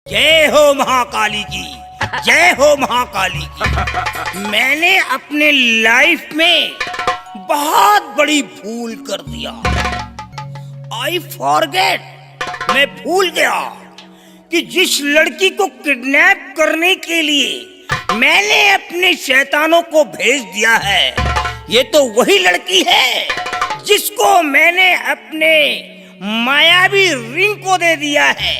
जय हो महाकाली की, जय हो महाकाली की। मैंने अपने लाइफ में बहुत बड़ी भूल कर दिया। आई फॉरगेट, मैं भूल गया कि जिस लड़की को किडनैप करने के लिए मैंने अपने शैतानों को भेज दिया है, ये तो वही लड़की है जिसको मैंने अपने मायावी रिंग को दे दिया है,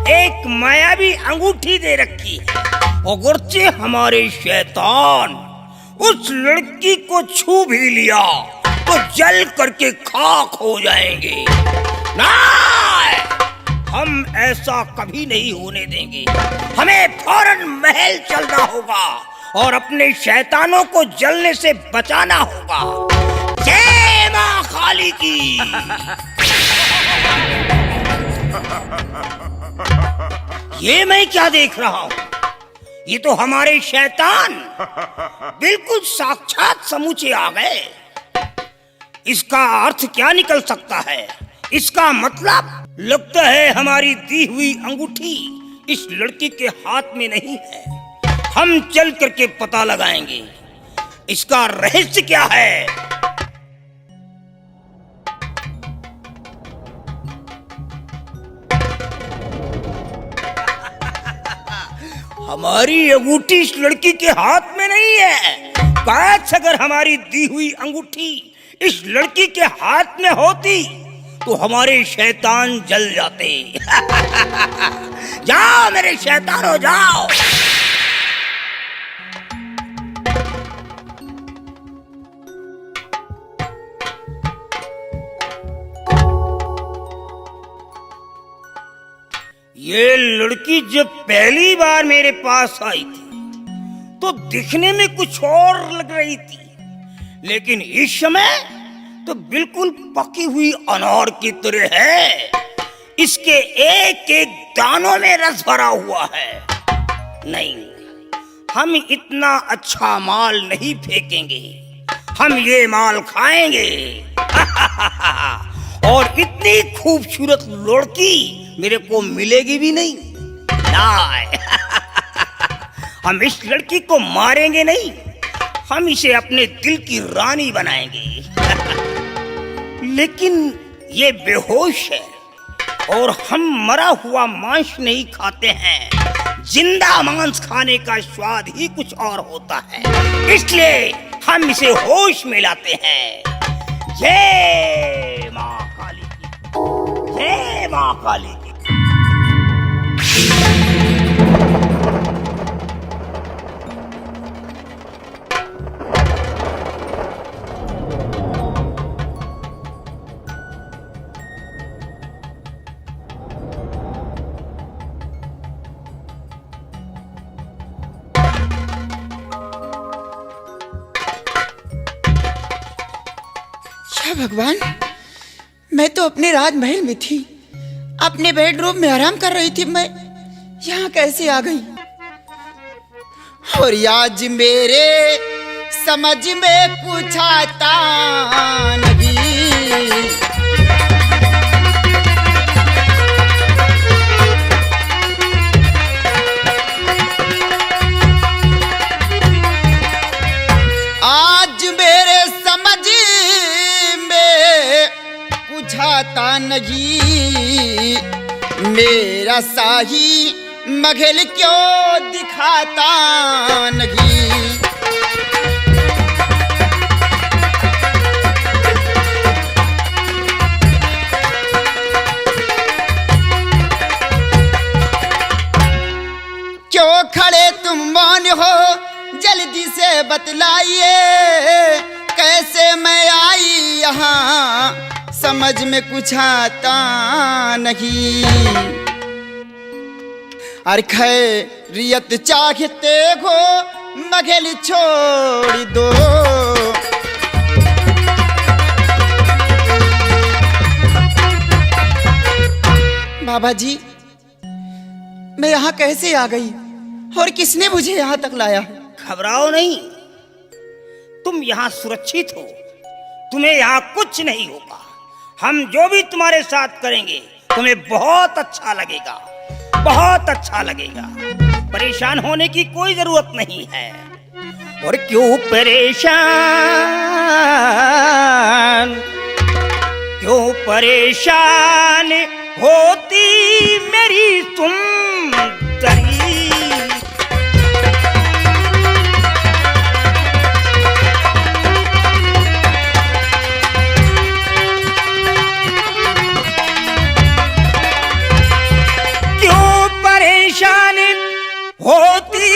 एक मायावी अंगूठी दे रखी है। अगरचे हमारे शैतान उस लड़की को छू भी लिया तो जल करके खाक हो जाएंगे। नहीं, हम ऐसा कभी नहीं होने देंगे। हमें फौरन महल चलना होगा और अपने शैतानों को जलने से बचाना होगा। जय मां काली की। ये मैं क्या देख रहा हूँ? ये तो हमारे शैतान बिल्कुल साक्षात समूचे आ गए। इसका अर्थ क्या निकल सकता है? इसका मतलब लगता है हमारी दी हुई अंगूठी इस लड़की के हाथ में नहीं है। हम चल करके पता लगाएंगे इसका रहस्य क्या है। हमारी अंगूठी इस लड़की के हाथ में नहीं है। काश अगर हमारी दी हुई अंगूठी इस लड़की के हाथ में होती तो हमारे शैतान जल जाते। जाओ मेरे शैतानों, जाओ। ये लड़की जब पहली बार मेरे पास आई थी तो दिखने में कुछ और लग रही थी, लेकिन इस समय तो बिल्कुल पकी हुई अनार की तरह है। इसके एक एक दानों में रस भरा हुआ है। नहीं, हम इतना अच्छा माल नहीं फेंकेंगे, हम ये माल खाएंगे। और इतनी खूबसूरत लड़की मेरे को मिलेगी भी नहीं। हम इस लड़की को मारेंगे नहीं, हम इसे अपने दिल की रानी बनाएंगे। लेकिन ये बेहोश है और हम मरा हुआ मांस नहीं खाते हैं। जिंदा मांस खाने का स्वाद ही कुछ और होता है, इसलिए हम इसे होश में लाते हैं। जय मां काली की, जय मां काली की। भगवान, मैं तो अपने राजमहल में थी, अपने बेडरूम में आराम कर रही थी। मैं यहाँ कैसे आ गई? और आज मेरे समझ में कुछ आता नहीं। आज मेरे समझ बुझाता नहीं, मेरा शाही महल क्यों दिखाता नहीं। क्यों खड़े तुम मौन हो, जल्दी से बतलाइए कैसे मैं आई यहाँ, समझ में कुछ आता नहीं। अरे खैरियत चाहते हो महल छोड़ दो। बाबा जी, मैं यहाँ कैसे आ गई और किसने मुझे यहाँ तक लाया? घबराओ नहीं, तुम यहाँ सुरक्षित हो, तुम्हें यहाँ कुछ नहीं होगा। हम जो भी तुम्हारे साथ करेंगे तुम्हें बहुत अच्छा लगेगा। बहुत अच्छा लगेगा। परेशान होने की कोई जरूरत नहीं है। और क्यों परेशान होती मेरी सुंदरी। परेशान होती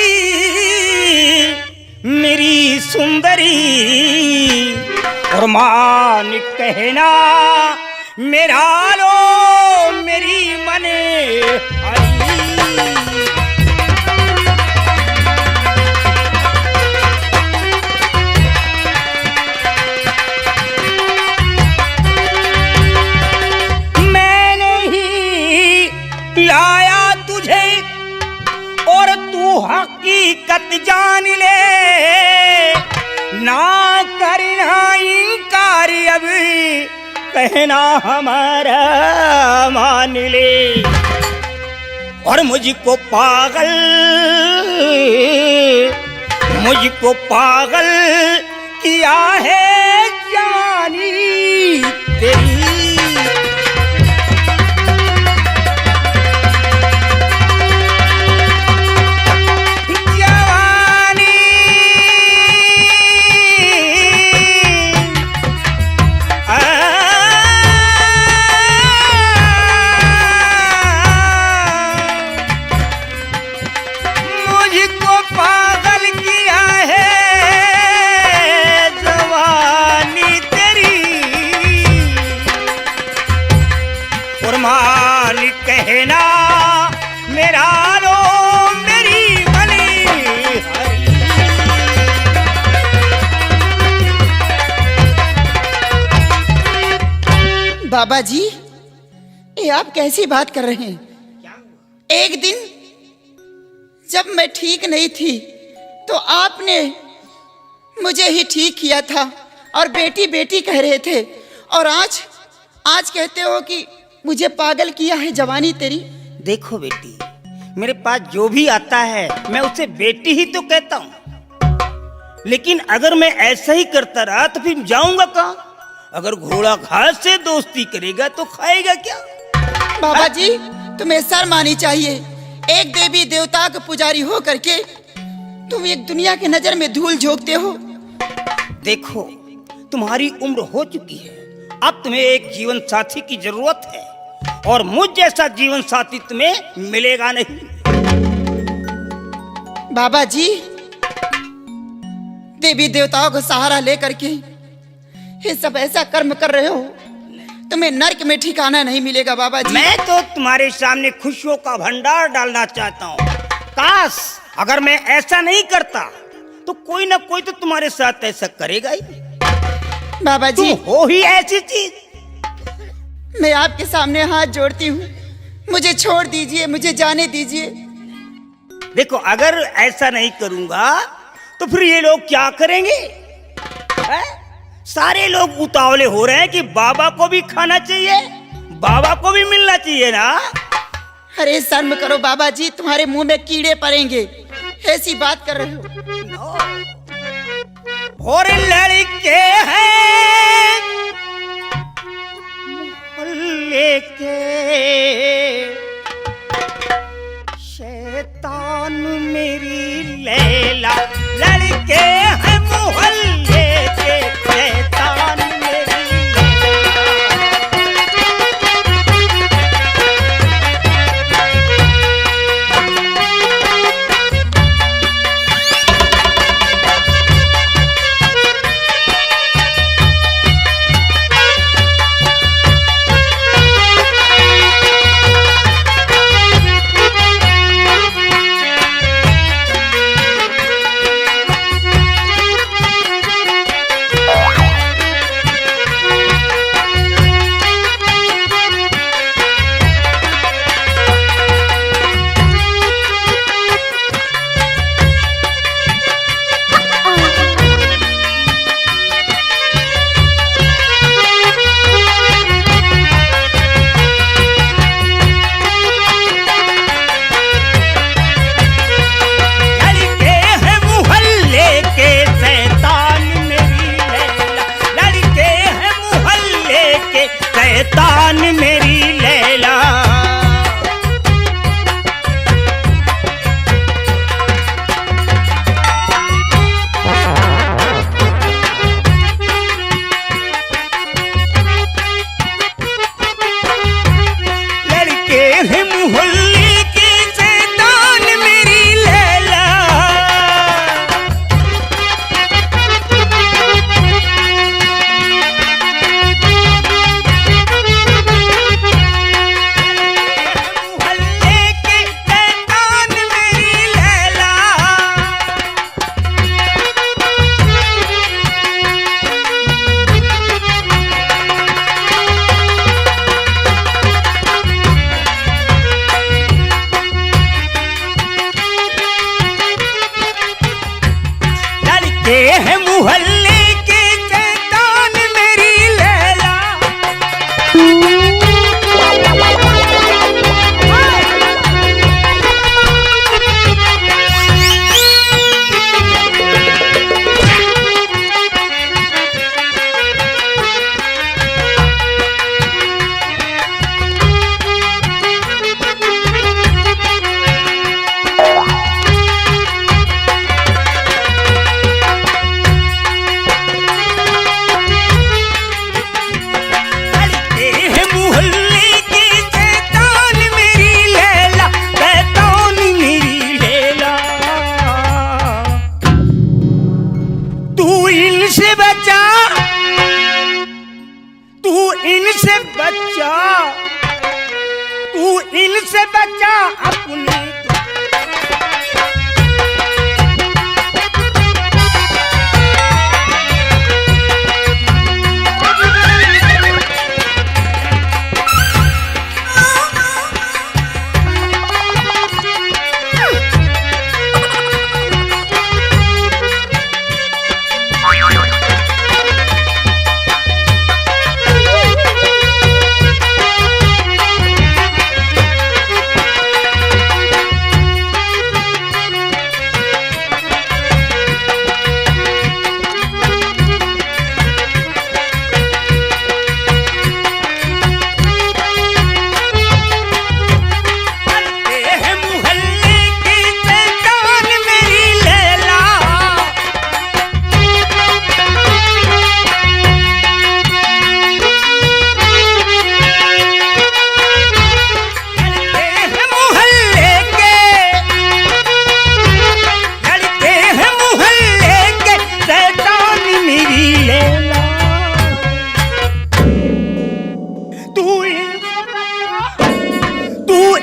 मेरी सुंदरी। और मान कहना मेरा लो मेरी मने हरी। मैंने ही लाया तुझे और तू हकीकत जान ले। ना करना इनकार अब कहना हमारा मान ले। और मुझको पागल किया है जवानी तेरी। कहना मेरा लो मेरी मनी हरी। बाबा जी, ये आप कैसी बात कर रहे हैं? एक दिन जब मैं ठीक नहीं थी तो आपने मुझे ही ठीक किया था और बेटी बेटी कह रहे थे, और आज कहते हो कि मुझे पागल किया है जवानी तेरी। देखो बेटी, मेरे पास जो भी आता है मैं उसे बेटी ही तो कहता हूँ। लेकिन अगर मैं ऐसा ही करता रहा तो फिर जाऊंगा कहाँ? अगर घोड़ा घास से दोस्ती करेगा तो खाएगा क्या? बाबा जी, तुम्हें शर्म आनी चाहिए। एक देवी देवता का पुजारी हो करके तुम एक दुनिया की नजर में धूल झोंकते हो। देखो, तुम्हारी उम्र हो चुकी है, अब तुम्हें एक जीवन साथी की जरूरत है, और मुझ जैसा जीवन साथी तुम्हें मिलेगा नहीं। बाबा जी, देवी देवताओं को सहारा लेकर के ये सब ऐसा कर्म कर रहे हो, तुम्हें नरक में ठिकाना नहीं मिलेगा। बाबा जी, मैं तो तुम्हारे सामने खुशियों का भंडार डालना चाहता हूँ। काश अगर मैं ऐसा नहीं करता तो कोई ना कोई तो तुम्हारे साथ ऐसा करेगा ही। बाबा जी, तुम हो ही ऐसी चीज। मैं आपके सामने हाथ जोड़ती हूँ, मुझे छोड़ दीजिए, मुझे जाने दीजिए। देखो, अगर ऐसा नहीं करूंगा तो फिर ये लोग क्या करेंगे? है? सारे लोग उतावले हो रहे हैं कि बाबा को भी खाना चाहिए, बाबा को भी मिलना चाहिए ना। अरे शर्म करो बाबा जी, तुम्हारे मुंह में कीड़े पड़ेंगे, ऐसी बात कर रहे हो। और लड़के हैं मोहल्ले के शैतान मेरी लैला। लड़के हैं मोहल्ले के शैतान मेरी इनसे बचा अपनी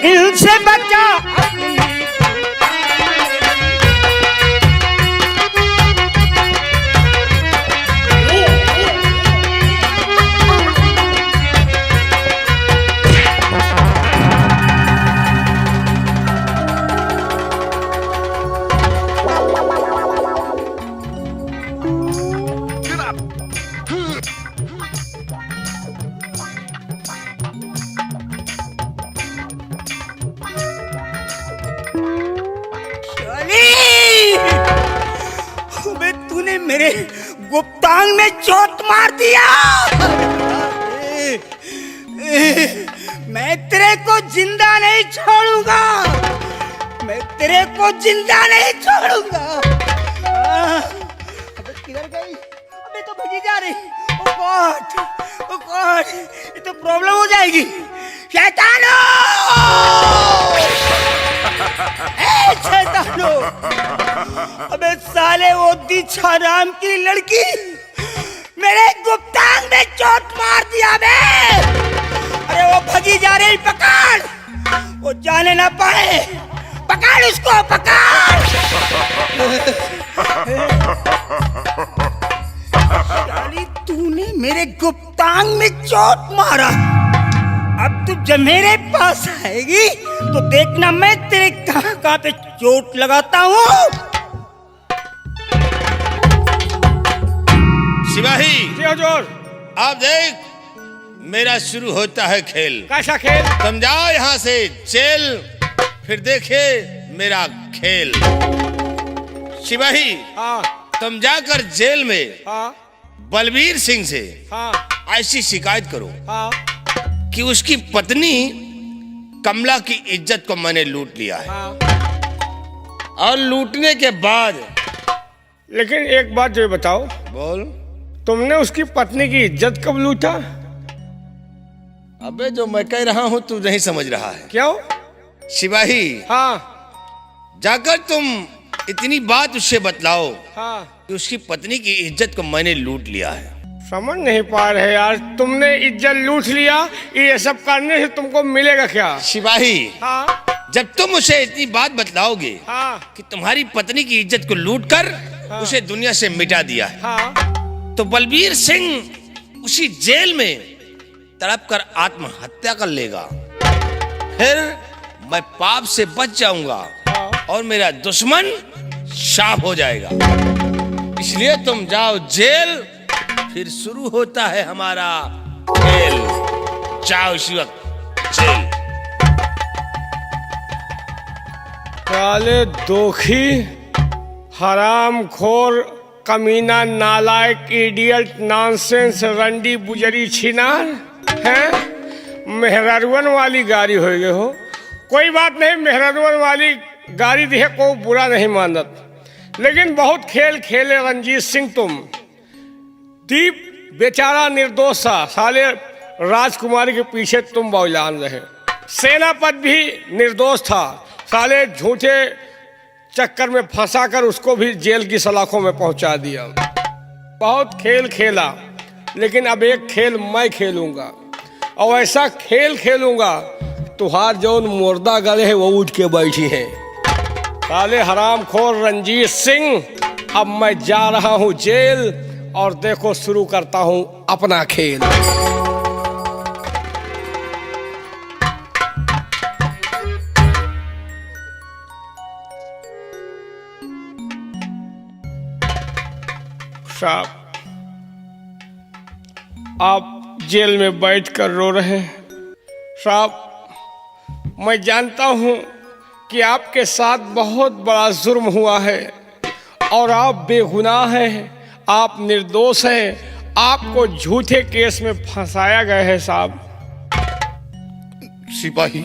इनसे बचा अबे तूने मेरे गुप्तांग में चोट मार दिया। मैं तेरे को जिंदा नहीं छोड़ूंगा, मैं तेरे को जिंदा नहीं छोड़ूंगा। अबे किधर गई? अबे तो भगी जा रही। ओ गॉड, ये तो प्रॉब्लम हो जाएगी। शैतानो, शैतानो, अबे साले वो दीक्षा नाम की लड़की मेरे गुप्तांग में चोट मार दिया बे। अरे वो भगी जा रही, पकड़, वो जाने ना पाए, पकड़ उसको, पकड़। साली तूने मेरे गुप्तांग में चोट मारा। अब तू जब मेरे पास आएगी तो देखना मैं तेरे कहां पे चोट लगाता हूँ। सिपाही जी हुजूर। आप देख, मेरा शुरू होता है खेल। कैसा खेल? तुम जाओ यहाँ से जेल, फिर देखे मेरा खेल। सिपाही हाँ तुम जाकर जेल में हाँ बलबीर सिंह से हाँ ऐसी शिकायत करो हाँ कि उसकी पत्नी कमला की इज्जत को मैंने लूट लिया है। हाँ। और लूटने के बाद लेकिन एक बात जो बताओ, बोल। तुमने उसकी पत्नी की इज्जत कब लूटा? अबे जो मैं कह रहा हूँ तू नहीं समझ रहा है। क्यों? सिपाही हाँ जाकर तुम इतनी बात उससे बतलाओ हाँ। कि उसकी पत्नी की इज्जत को मैंने लूट लिया है। समझ नहीं पा रहे यार, तुमने इज्जत लूट लिया, ये सब करने से तुमको मिलेगा क्या? सिपाही हाँ जब तुम उसे इतनी बात बतलाओगे हाँ कि तुम्हारी पत्नी की इज्जत को लूट कर उसे दुनिया से मिटा दिया है, हाँ। तो बलबीर सिंह उसी जेल में तड़प कर आत्महत्या कर लेगा। फिर मैं पाप से बच जाऊंगा और मेरा दुश्मन शाप हो जाएगा। इसलिए तुम जाओ जेल, फिर शुरू होता है हमारा खेल। जाओ इसी वक्त जेल। काले दोखी, हराम खोर, कमीना, नालायक, इडियट, नॉनसेंस, रंडी, बुजरी, छिनार हैं। मेहरारूवन वाली गाड़ी हो गए हो। कोई बात नहीं, मेहरारूवन वाली गाड़ी दी है, कोई बुरा नहीं मानत, लेकिन बहुत खेल खेले रंजीत सिंह तुम। दीप बेचारा निर्दोष था, साले राजकुमारी के पीछे तुम बौलान रहे। सेनापति भी निर्दोष था, साले झूठे चक्कर में फंसाकर उसको भी जेल की सलाखों में पहुंचा दिया। बहुत खेल खेला, लेकिन अब एक खेल मैं खेलूंगा, और ऐसा खेल खेलूंगा तुहार जौन मुर्दा गले है वो उठ के बैठी है। साले हरामखोर रंजीत सिंह, अब मैं जा रहा हूं जेल और देखो शुरू करता हूं अपना खेल। साहब, आप जेल में बैठकर रो रहे हैं। साहब, मैं जानता हूं कि आपके साथ बहुत बड़ा जुर्म हुआ है और आप बेगुनाह हैं, आप निर्दोष हैं, आपको झूठे केस में फंसाया गया है। साहब सिपाही,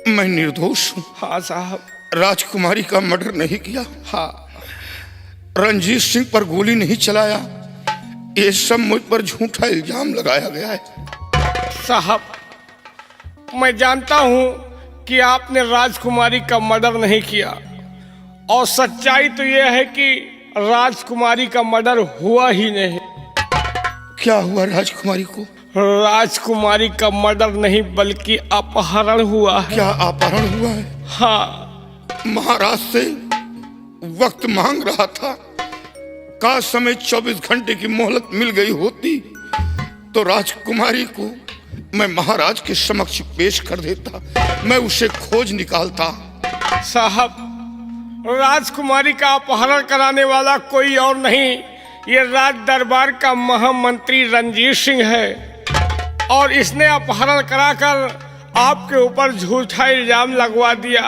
मैं निर्दोष हूँ। हाँ साहब। राजकुमारी का मर्डर नहीं किया, हाँ रंजीत सिंह पर गोली नहीं चलाया, ये सब मुझ पर झूठा इल्जाम लगाया गया है। साहब, मैं जानता हूं कि आपने राजकुमारी का मर्डर नहीं किया और सच्चाई तो यह है कि राजकुमारी का मर्डर हुआ ही नहीं। क्या हुआ राजकुमारी को? राजकुमारी का मर्डर नहीं बल्कि अपहरण हुआ है। क्या अपहरण हुआ है? हाँ। महाराज से वक्त मांग रहा था, का समय 24 घंटे की मोहलत मिल गई होती तो राजकुमारी को मैं महाराज के समक्ष पेश कर देता, मैं उसे खोज निकालता। साहब, राजकुमारी का अपहरण कराने वाला कोई और नहीं, ये राज दरबार का महामंत्री रंजीत सिंह है और इसने अपहरण कराकर आपके ऊपर झूठा इल्जाम लगवा दिया।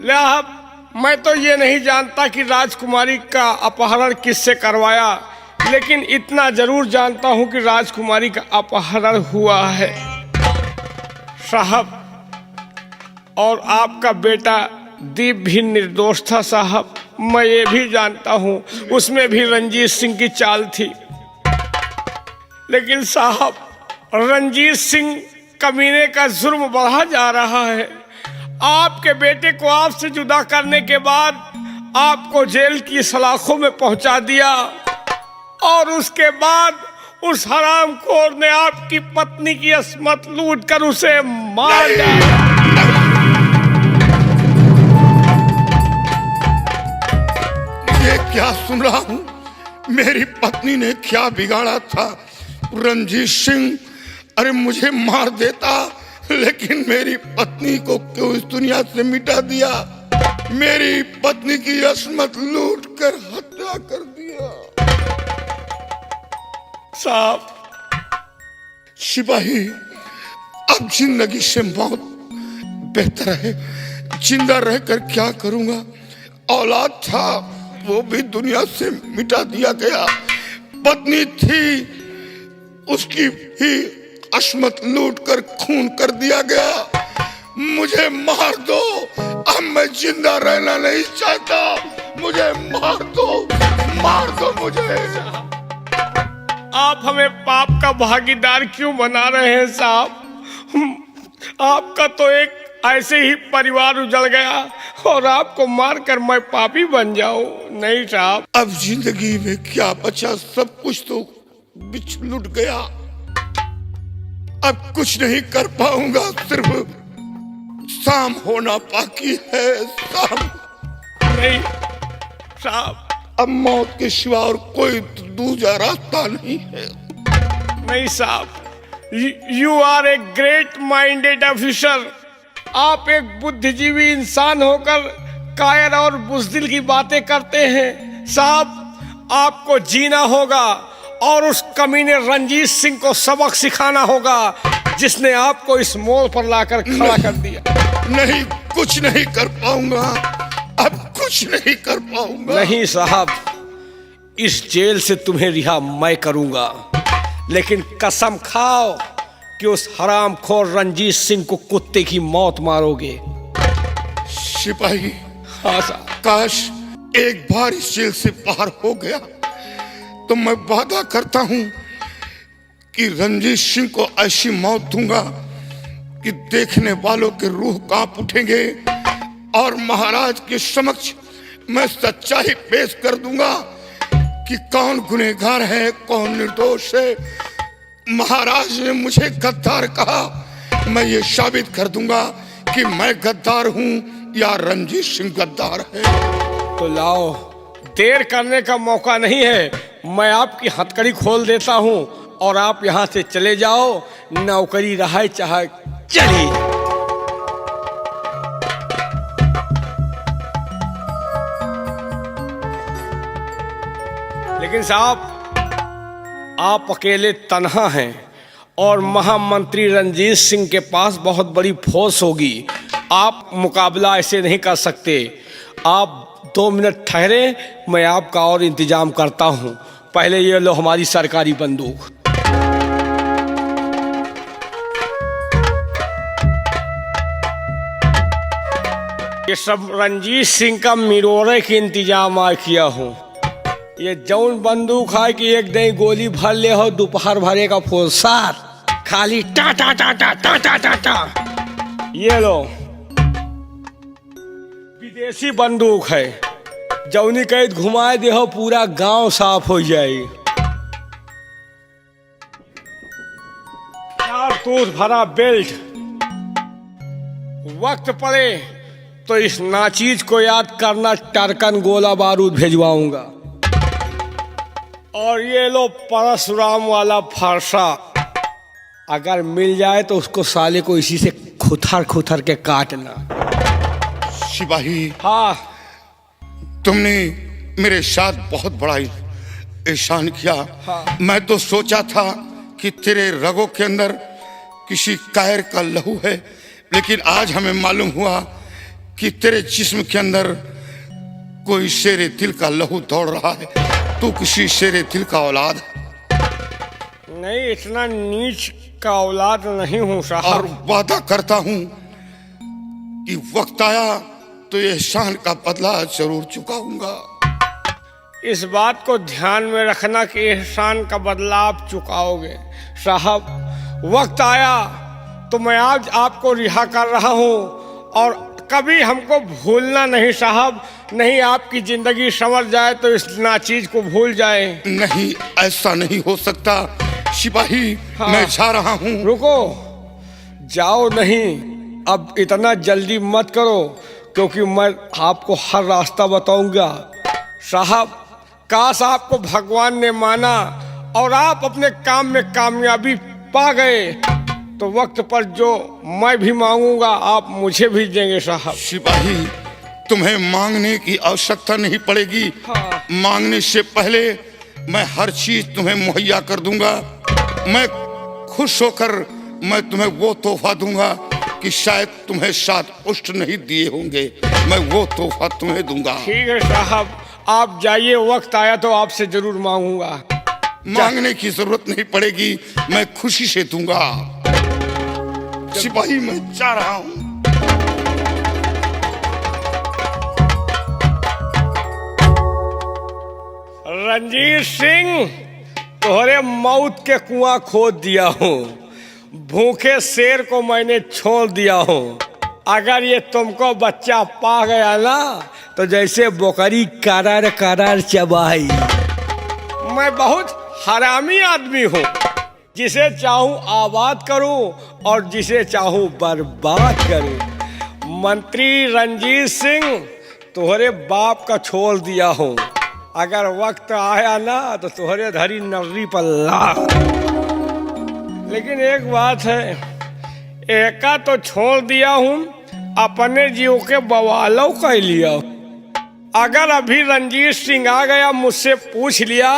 साहब, मैं तो ये नहीं जानता कि राजकुमारी का अपहरण किससे करवाया, लेकिन इतना जरूर जानता हूं कि राजकुमारी का अपहरण हुआ है। साहब, और आपका बेटा दीप भी निर्दोष था। साहब, मैं ये भी जानता हूं उसमें भी रंजीत सिंह की चाल थी, लेकिन साहब रंजीत सिंह कमीने का जुर्म बढ़ा जा रहा है। आपके बेटे को आपसे जुदा करने के बाद आपको जेल की सलाखों में पहुंचा दिया और उसके बाद उस हरामखोर ने आपकी पत्नी की अस्मत लूटकर उसे मार डाला। ये क्या सुन रहा हूँ? मेरी पत्नी ने क्या बिगाड़ा था? रंजीत सिंह, अरे मुझे मार देता, लेकिन मेरी पत्नी को क्यों इस दुनिया से मिटा दिया? मेरी पत्नी की अस्मत लूट कर हत्या कर दिया। साहब, सिपाही, अब जिंदगी से मौत बेहतर है। जिंदा रहकर क्या करूंगा? औलाद था, वो भी दुनिया से मिटा दिया गया। पत्नी थी, उसकी भी अस्मत लूट कर खून कर दिया गया। मुझे मार दो, अब मैं जिंदा रहना नहीं चाहता। मुझे मार दो मुझे। आप हमें पाप का भागीदार क्यों बना रहे हैं साहब? आपका तो एक ऐसे ही परिवार उजड़ गया और आपको मारकर मैं पापी बन जाऊं? नहीं साहब। अब जिंदगी में क्या बचा? सब कुछ तो बिछ लुट गया। अब कुछ नहीं कर पाऊंगा, सिर्फ शाम होना बाकी है। शाम नहीं साहब, अब मौत के सिवा और कोई दूसरा रास्ता नहीं है। नहीं साहब, you are a great minded officer. आप एक बुद्धिजीवी इंसान होकर कायर और बुज़दिल की बातें करते हैं। साहब, आपको जीना होगा और उस कमीने रंजीत सिंह को सबक सिखाना होगा जिसने आपको इस मोड़ पर लाकर खड़ा कर दिया। नहीं, कुछ नहीं कर पाऊंगा, अब कुछ नहीं कर पाऊंगा। नहीं साहब, इस जेल से तुम्हें रिहा मैं करूंगा, लेकिन कसम खाओ कि उस हरामखोर रंजीत सिंह को कुत्ते की मौत मारोगे। सिपाही, हाँ साहब। काश एक बार इस जेल से बाहर हो गया तो मैं वादा करता हूं कि रंजीत सिंह को ऐसी मौत दूंगा कि देखने वालों के रूह कांप उठेंगे और महाराज के समक्ष मैं सच्चाई पेश कर दूंगा कि कौन गुनहगार है, कौन निर्दोष है। महाराज ने मुझे गद्दार कहा, मैं ये साबित कर दूंगा कि मैं गद्दार हूँ या रंजीत सिंह गद्दार है। तो लाओ, देर करने का मौका नहीं है। मैं आपकी हथकड़ी खोल देता हूँ और आप यहाँ से चले जाओ, नौकरी रहे चाहे चली। लेकिन साहब, आप अकेले तन्हा हैं और महामंत्री रंजीत सिंह के पास बहुत बड़ी फोर्स होगी। आप मुकाबला ऐसे नहीं कर सकते। आप 2 मिनट ठहरे, मैं आपका और इंतजाम करता हूँ। पहले ये लो हमारी सरकारी बंदूक। ये सब रंजीत सिंह का मिरोरे के इंतजाम आ किया हूँ। ये जौन बंदूक है कि एक दही गोली भर ले हो, दोपहर भरे का फोसार, खाली टा टा टा टा टा टा टा टा। ये लो, विदेशी बंदूक है। जौनी कैद घुमाए दे हो, पूरा गांव साफ हो जाए। कारतूस भरा बेल्ट। वक्त पड़े तो इस नाचीज को याद करना, टरकन गोला बारूद भेजवाऊंगा। और ये लो परशुराम वाला फरसा, अगर मिल जाए तो उसको साले को इसी से खुथर खुथर के काटना। सिपाही, हाँ, तुमने मेरे साथ बहुत बड़ा एहसान किया। हाँ। मैं तो सोचा था कि तेरे रगों के अंदर किसी कायर का लहू है, लेकिन आज हमें मालूम हुआ कि तेरे जिस्म के अंदर कोई शेरे दिल का लहू दौड़ रहा है। तू किसी शेरे दिल का औलाद है। नहीं, इतना नीच का औलाद नहीं हूँ और साहब। वादा करता हूँ कि वक्त आया तो ये एहसान का बदला जरूर चुकाऊंगा। इस बात को ध्यान में रखना कि एहसान का बदला आप चुकाओगे साहब। वक्त आया तो मैं आज आपको रिहा कर रहा हूँ और कभी हमको भूलना नहीं साहब। नहीं, आपकी जिंदगी संवर जाए तो इस नाचीज को भूल जाए। नहीं, ऐसा नहीं हो सकता सिपाही। हाँ। मैं जा रहा हूँ। रुको, जाओ नहीं, अब इतना जल्दी मत करो, क्योंकि मैं आपको हर रास्ता बताऊंगा साहब। काश आपको भगवान ने माना और आप अपने काम में कामयाबी पा गए, तो वक्त पर जो मैं भी मांगूंगा आप मुझे भी देंगे साहब। सिपाही, तुम्हें मांगने की आवश्यकता नहीं पड़ेगी। हाँ। मांगने से पहले मैं हर चीज तुम्हें मुहैया कर दूंगा। मैं खुश होकर मैं तुम्हें वो तोहफा दूंगा कि शायद तुम्हें 7 पुष्ट नहीं दिए होंगे। मैं वो तोहफा तुम्हें दूंगा। ठीक है साहब, आप जाइए, वक्त आया तो आपसे जरूर मांगूंगा। मांगने की जरूरत नहीं पड़ेगी, मैं खुशी से दूंगा। सिपाही, मैं जा रहा हूं। रंजीत सिंह, तोहरे मौत के कुआं खोद दिया हूँ। भूखे शेर को मैंने छोड़ दिया हूँ। अगर ये तुमको बच्चा पा गया ना, तो जैसे बकरी करार करार चबाई। मैं बहुत हरामी आदमी हूँ, जिसे चाहूँ आबाद करूँ और जिसे चाहूँ बर्बाद करूँ। मंत्री रंजीत सिंह, तोहरे बाप का छोड़ दिया हूँ। अगर वक्त आया ना तो तोहरे धरी नर्री पल्ला। लेकिन एक बात है, एका तो छोड़ दिया हूँ, अपने जीव के बवालों का लिया। अगर अभी रंजीत सिंह आ गया, मुझसे पूछ लिया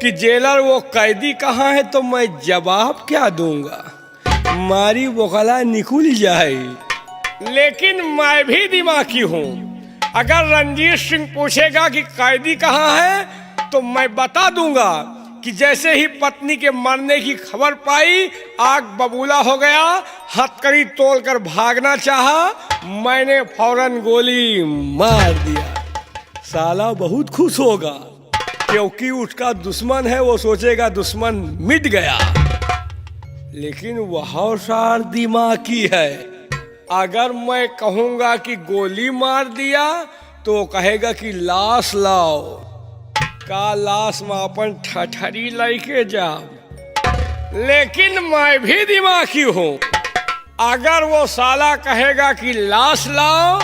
कि जेलर वो कैदी कहाँ है, तो मैं जवाब क्या दूंगा? मारी बोखला निकल जाए। लेकिन मैं भी दिमागी हूँ। अगर रंजीत सिंह पूछेगा कि कैदी कहाँ है, तो मैं बता दूंगा कि जैसे ही पत्नी के मरने की खबर पाई, आग बबूला हो गया, हथकड़ी तोड़कर भागना चाहा, मैंने फौरन गोली मार दिया। साला बहुत खुश होगा, क्योंकि उसका दुश्मन है, वो सोचेगा दुश्मन मिट गया। लेकिन वह सार दिमागी है। अगर मैं कहूंगा कि गोली मार दिया, तो कहेगा कि लाश लाओ। का लाश में अपन ठठरी लेके जाओ। लेकिन मैं भी दिमागी हूँ। अगर वो साला कहेगा कि लाश लाओ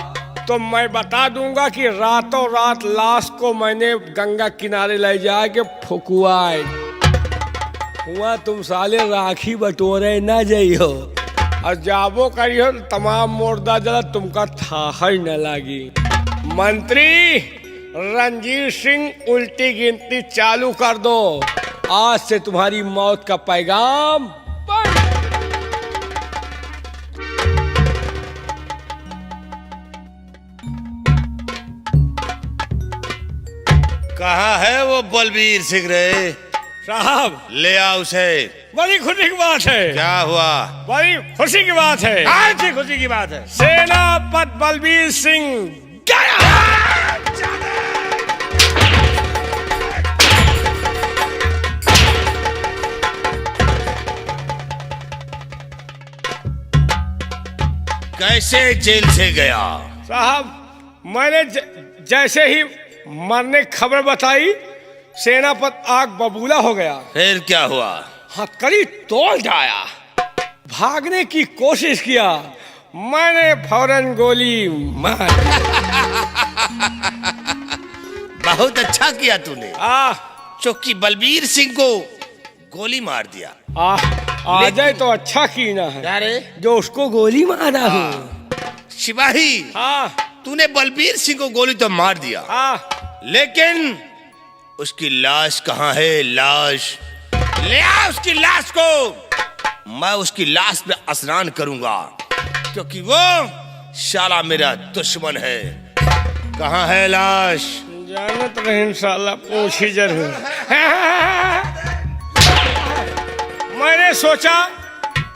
तो मैं बता दूंगा कि रातों रात लाश को मैंने गंगा किनारे ले जाके फुकवाए। हुआ तुम साले राखी बटोरे ना जाइयो, और जाबो करियो तो तमाम मुर्दा जला तुमका था ही न लगी। मंत्री रणजीत सिंह उल्टी गिनती चालू कर दो, आज से तुम्हारी मौत का पैगाम बंद। कहाँ है वो बलबीर सिंह रे? साहब ले आ उसे। बड़ी खुशी की बात है। क्या हुआ? बड़ी खुशी की बात है। आज से खुशी की बात है। सेनापति बलबीर सिंह कैसे जेल से गया? साहब मैंने जैसे ही मरने की खबर बताई, सेनापति आग बबूला हो गया। फिर क्या हुआ? हथकड़ी तोड़ जाया, भागने की कोशिश किया, मैंने फौरन गोली मार। बहुत अच्छा किया तूने, आ चौकी बलबीर सिंह को गोली मार दिया। आ जाए तो अच्छा की ना है अरे जो उसको गोली मारा हूँ। सिपाही, हाँ तूने बलबीर सिंह को गोली तो मार दिया, हाँ लेकिन उसकी लाश कहाँ है? लाश ले आ उसकी लाश को। मैं उसकी लाश पे स्नान करूंगा, क्योंकि वो शाला मेरा दुश्मन है। कहाँ है लाश? जानत नहीं साला, पूछी जरूर। मैंने सोचा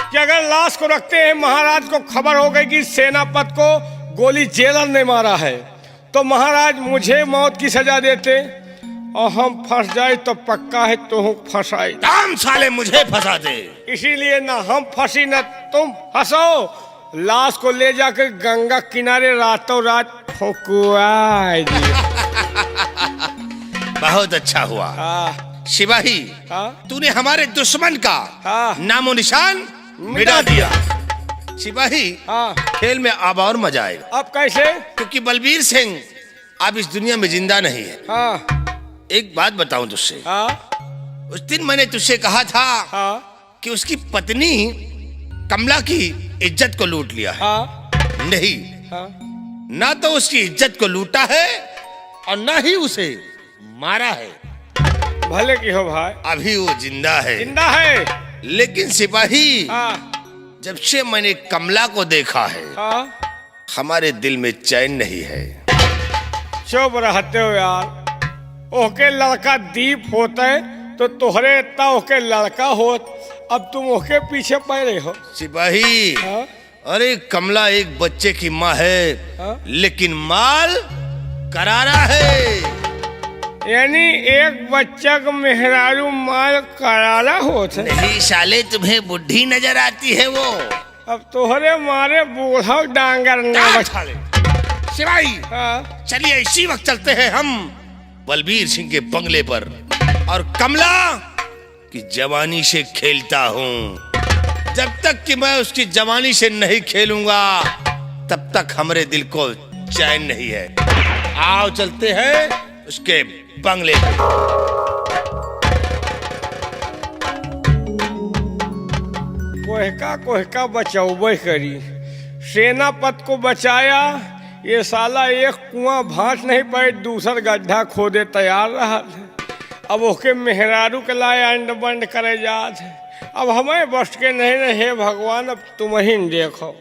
कि अगर लाश को रखते हैं, महाराज को खबर हो गई कि सेनापति को गोली जेलर ने मारा है, तो महाराज मुझे मौत की सजा देते और हम फंस जाए तो पक्का है तुम फंसाए। काम साले मुझे फंसा दे। इसीलिए ना हम फंसी न तुम फंसो। लाश को ले जाकर गंगा किनारे रातों रात फुकवाए दिए। बहुत अच्छा हुआ सिपाही, तूने हमारे दुश्मन का नामो निशान मिटा दिया। सिपाही, खेल में अब और मजा आएगा। अब कैसे? क्योंकि बलबीर सिंह अब इस दुनिया में जिंदा नहीं है। एक बात बताऊं तुझसे, उस दिन मैंने तुझसे कहा था कि उसकी पत्नी कमला की इज्जत को लूट लिया है। नहीं, ना तो उसकी इज्जत को लूटा है और ना ही उसे मारा है। भले की हो भाई, अभी वो जिंदा है। जिंदा है, लेकिन सिपाही, जब से मैंने कमला को देखा है, हमारे दिल में चैन नहीं है। चुप रहते हो यार। ओके लड़का दीप होता है तो तोहरे इतना ओके लड़का होत, अब तुम ओके पीछे पड़े हो। सिपाही, अरे कमला एक बच्चे की माँ है, लेकिन माल करारा है। यानी एक बच्चा का मेहरारू माल करारा होता है? नहीं साले, तुम्हें बुढ़ी नजर आती है वो। अब तोहरे मारे बूढ़ा डांगर ना बचा ले। सिपाही, चलिए इसी वक्त चलते हैं हम बलबीर सिंह के बंगले पर, और कमला की जवानी से खेलता हूँ। जब तक कि मैं उसकी जवानी से नहीं खेलूंगा, तब तक हमारे दिल को चैन नहीं है। आओ चलते हैं उसके बंगले पे। कोहका बचाओ करी। सेनापति को बचाया, ये साला एक कुआं भांस नहीं पाए, दूसर गड्ढा खोदे तैयार रहा। अब ओके मेहरारू के लाए अंड बंड करे जात। अब हमें बस के नहीं रहे भगवान, अब तुम ही देखो।